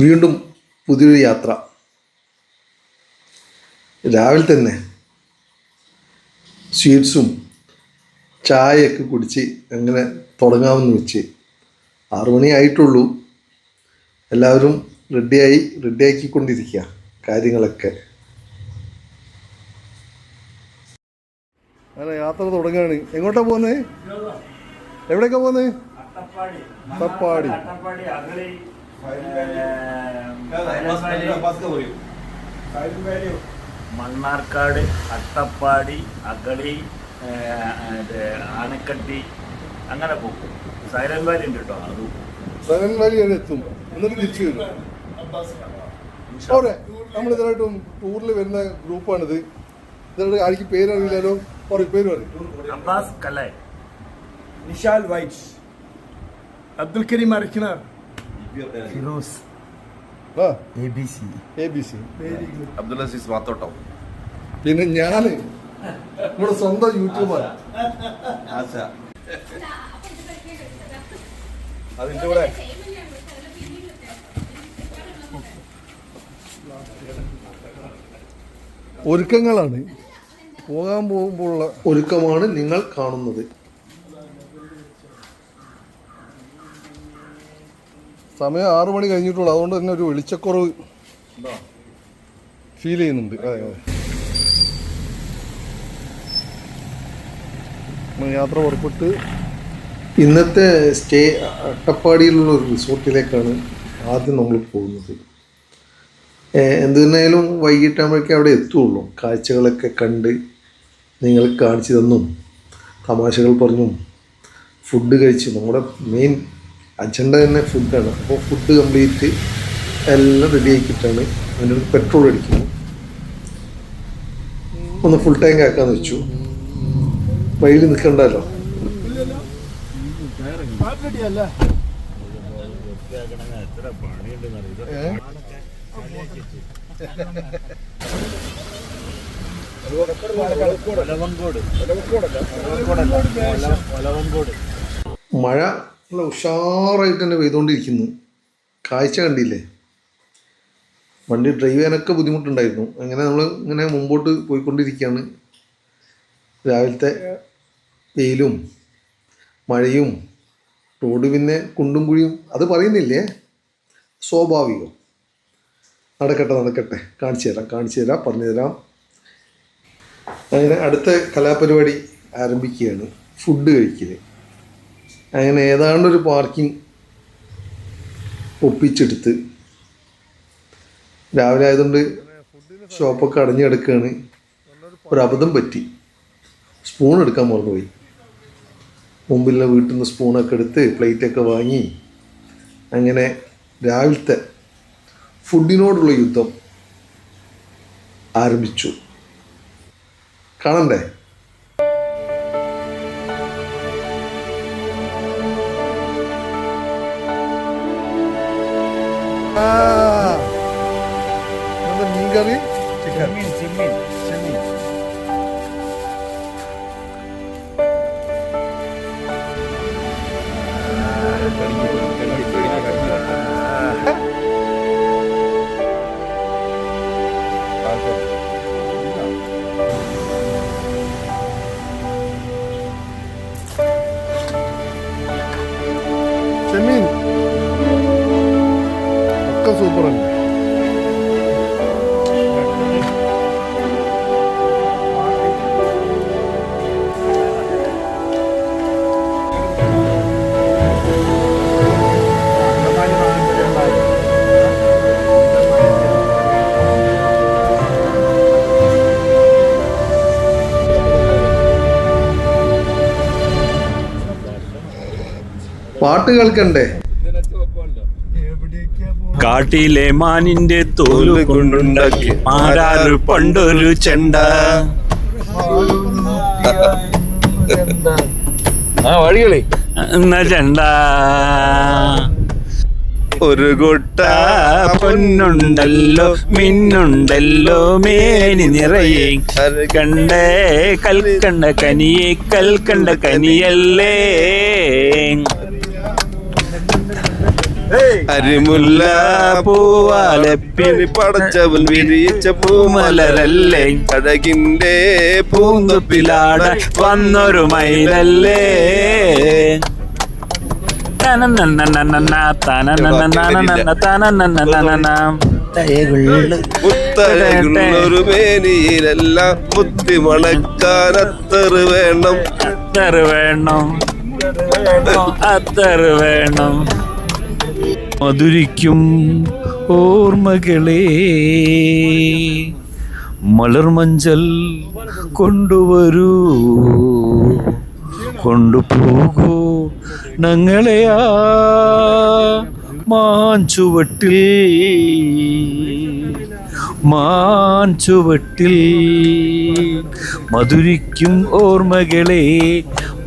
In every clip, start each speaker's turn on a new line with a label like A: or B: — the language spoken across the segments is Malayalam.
A: വീണ്ടും പുതിയൊരു യാത്ര. രാവിലെ തന്നെ സ്വീറ്റ്സും ചായയൊക്കെ കുടിച്ച് അങ്ങനെ തുടങ്ങാമെന്ന് വെച്ച് 6 മണി ആയിട്ടുള്ളൂ. എല്ലാവരും റെഡിയാക്കിക്കൊണ്ടിരിക്കുക കാര്യങ്ങളൊക്കെ. അങ്ങനെ യാത്ര തുടങ്ങുകയാണ്. എങ്ങോട്ടാ പോകുന്നത്? എവിടെയൊക്കെ പോകുന്നത്? അട്ടപ്പാടി.
B: മണ്ണാർക്കാട്, അട്ടപ്പാടി, അഗളി, ആനക്കട്ടി അങ്ങനെ പോകും. സൈലന്റ് വാലി ഉണ്ട് കേട്ടോ. അത്
A: സൈലന്റ് വാലി വരെ എത്തും, എന്നിട്ട് തിരിച്ചു വരും. ഓക്കെ, നമ്മൾ ഇതായിട്ടും ടൂറിൽ വരുന്ന ഗ്രൂപ്പാണിത്. ഇതായിട്ട് ആർക്ക് പേരറിയില്ലല്ലോ. പേര് പറയും.
B: Abbas Kalai,
C: Nishal Whites, Abdul Kareem Arakkinar, Firoz, ABC,
D: Abdul Azeez Mathottam.
A: പിന്നെ ഞാന് നമ്മുടെ സ്വന്തം യൂട്യൂബർ.
D: അതിന്റെ കൂടെ
A: ഒരുക്കങ്ങളാണ്. പോകാൻ പോകുമ്പോഴുള്ള ഒരുക്കമാണ് നിങ്ങൾ കാണുന്നത്. സമയം 6 മണി കഴിഞ്ഞിട്ടുള്ളൂ. അതുകൊണ്ട് തന്നെ ഒരു വെളിച്ചക്കുറവ് ഫീൽ ചെയ്യുന്നുണ്ട്. യാത്ര പുറപ്പെട്ട് ഇന്നത്തെ സ്റ്റേ അട്ടപ്പാടിയിലുള്ള ഒരു റിസോർട്ടിലേക്കാണ് ആദ്യം നമ്മൾ പോകുന്നത്. എന്തിനായാലും വൈകിട്ടാകുമ്പോഴേക്കും അവിടെ എത്തുള്ളൂ. കാഴ്ചകളൊക്കെ കണ്ട് നിങ്ങൾ കാണിച്ചു തന്നും തമാശകൾ പറഞ്ഞും ഫുഡ് കഴിച്ചു. നമ്മുടെ മെയിൻ അജണ്ട തന്നെ ഫുഡാണ്. അപ്പോൾ ഫുഡ് കംപ്ലീറ്റ് എല്ലാം റെഡി ആക്കിയിട്ടാണ് അതിൻ്റെ പെട്രോൾ അടിക്കുന്നു. ഒന്ന് ഫുൾ ടാങ്ക് ആക്കാന്ന് വെച്ചു. വഴിയിൽ നിൽക്കണ്ടല്ലോ. മഴ നല്ല ഉഷാറായിട്ട് തന്നെ പെയ്തുകൊണ്ടിരിക്കുന്നു. കാഴ്ച കണ്ടില്ലേ? വണ്ടി ഡ്രൈവ് ചെയ്യാനൊക്കെ ബുദ്ധിമുട്ടുണ്ടായിരുന്നു. അങ്ങനെ നമ്മൾ ഇങ്ങനെ മുമ്പോട്ട് പോയിക്കൊണ്ടിരിക്കുകയാണ്. രാവിലത്തെ വെയിലും മഴയും റോഡ് പിന്നെ കുണ്ടും കുഴിയും അത് പറയുന്നില്ലേ, സ്വാഭാവികം. നടക്കട്ടെ, കാണിച്ചു തരാം, പറഞ്ഞു തരാം. അങ്ങനെ അടുത്ത കലാപരിപാടി ആരംഭിക്കുകയാണ്, ഫുഡ് കഴിക്കൽ. അങ്ങനെ ഏതാണ്ടൊരു പാർക്കിംഗ് ഒപ്പിച്ചെടുത്ത് രാവിലെ ആയതുകൊണ്ട് ഷോപ്പൊക്കെ അടഞ്ഞു കിടക്കുകയാണ്. ഒരു അബദ്ധം പറ്റി, സ്പൂൺ എടുക്കാൻ മറന്നുപോയി. മുമ്പിലുള്ള വീട്ടിൽ നിന്ന് സ്പൂണൊക്കെ എടുത്ത് പ്ലേറ്റൊക്കെ വാങ്ങി അങ്ങനെ രാവിലത്തെ ഫുഡിനോടുള്ള യുദ്ധം ആരംഭിച്ചു. കാണണ്ടേ? മീൻകറി, ചിക്കൻ. ചെമ്മീൻ ഒക്കെ സൂപ്പറല്ലേ? പാട്ട് കേൾക്കണ്ടേ?
B: കാട്ടിലെ മാനിന്റെ തോല് കൊണ്ടുണ്ടാക്കി മാരാറ് പണ്ടൊരു ചെണ്ട.
D: വഴികളെ
B: ചെണ്ട ഒരു കൊട്ട പൊന്നുണ്ടല്ലോ മിന്നുണ്ടല്ലോ മേനി നിറയെ കണ്ടേ കൽക്കണ്ട കനിയെ കൽക്കണ്ട കനിയല്ലേ.
D: അരിമുല്ല പൂവാലപ്പിന് പടച്ചവൻ വിരിയിച്ച പൂമലരല്ലേ അഴകിന്റെ പൂന്തൊപ്പിലാട
E: വന്നൊരു മയിലല്ലേ
D: മുത്തഴകുള്ളൊരു മേനിയിലെല്ലാം മുത്തി മണക്കാൻ അത്തറ് വേണം
E: അത്തറ് വേണം മധുരിക്കും ഓർമ്മകളെ മലർമഞ്ചൽ കൊണ്ടുവരൂ കൊണ്ടുപോകൂ ഞങ്ങളെയാ മാഞ്ചുവട്ടിൽ മധുരിക്കും ഓർമ്മകളെ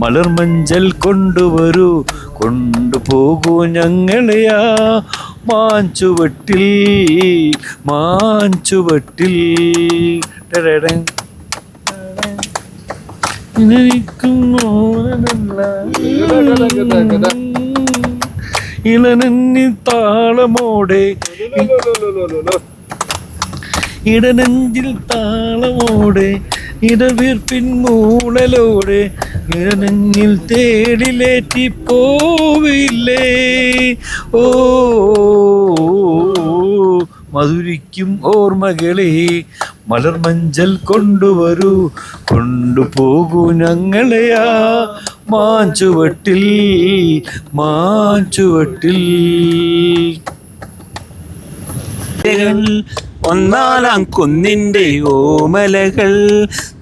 E: മലർമഞ്ചൽ കൊണ്ടുവരൂ കൊണ്ടുപോകൂ ഞങ്ങളെയാ മാഞ്ചുവട്ടിൽ ഇളനന്നി താളമോടെ ഇടനെഞ്ചിൽ താളമോടെ ഇടവീർപ്പിൻ മൂളലോടെ ഇടനെഞ്ഞിൽ തേടിലേറ്റി പോവില്ലേ ഓ മധുരിക്കും ഓർമ്മകളെ മലർമഞ്ചൽ കൊണ്ടുവരൂ കൊണ്ടുപോകൂ ഞങ്ങളെയാ മാഞ്ചുവട്ടിൽ ഒന്നാലാം കുന്നിന്റെ ഓമലകൾ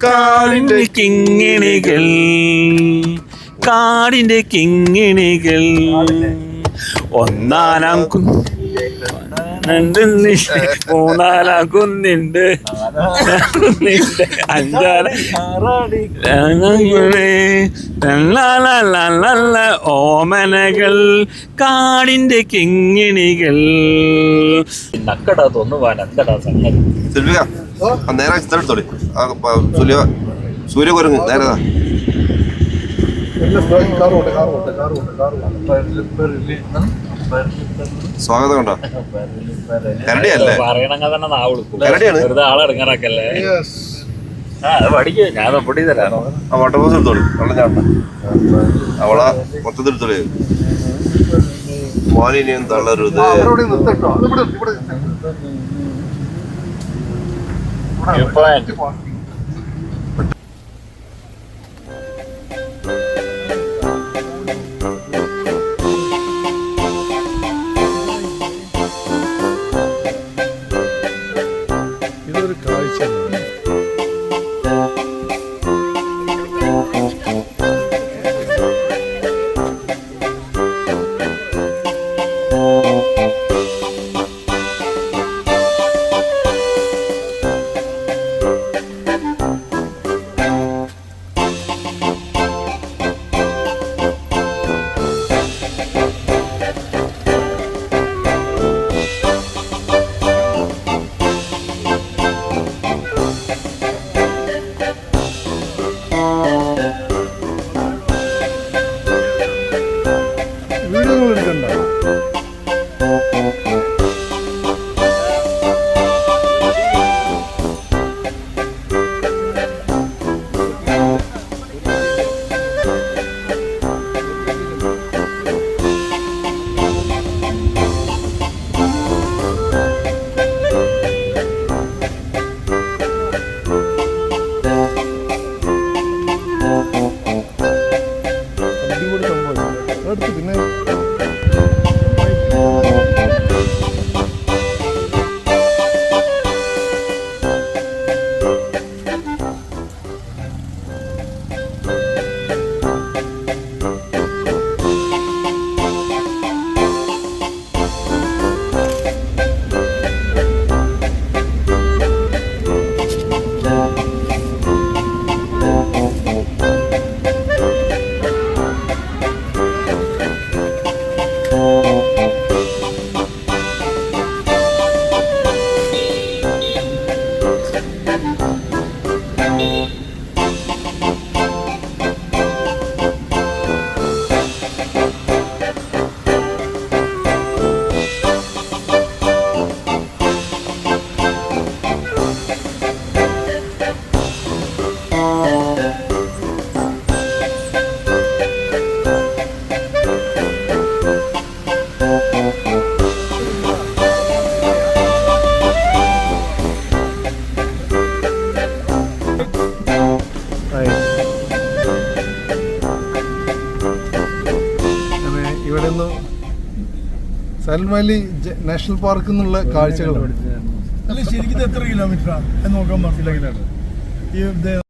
E: കാടിന്റെ കിങ്ങിണികൾ ഒന്നാലാം മൂന്നാലാം കുന്നിന്റെ ഓമനകൾ കാടിന്റെ കിങ്ങിണികൾ നക്കടാ തോന്നുവാൻ നക്കടാ സംഗതി
D: നേരെ സ്ഥലത്തോളി സൂര്യ കുരങ്ങ് നേരതാ സ്വാഗതം ഉണ്ടോ കരടിയല്ലേ കരടിയാണ്
E: ആളെടുങ്ങാറൊക്കെല്ലേ പഠിക്കോ ഞാൻ പൊടി തരാനോ
D: ആ വാട്ടർ ബോസ് എടുത്തോളി വെള്ളം ചാണ്ട അവളാ മൊത്തത്തിൽ എടുത്തോളി മാലിന്യം തളരുത്
A: ഇതൊരു കാഴ്ച സൈലന്റ് വാലി നാഷണൽ പാർക്ക് എന്നുള്ള കാഴ്ചകൾ
C: അല്ല ശരിക്കും ഇത് എത്ര കിലോമീറ്ററാണ് നോക്കാൻ മനസ്സിലാക്കില്ല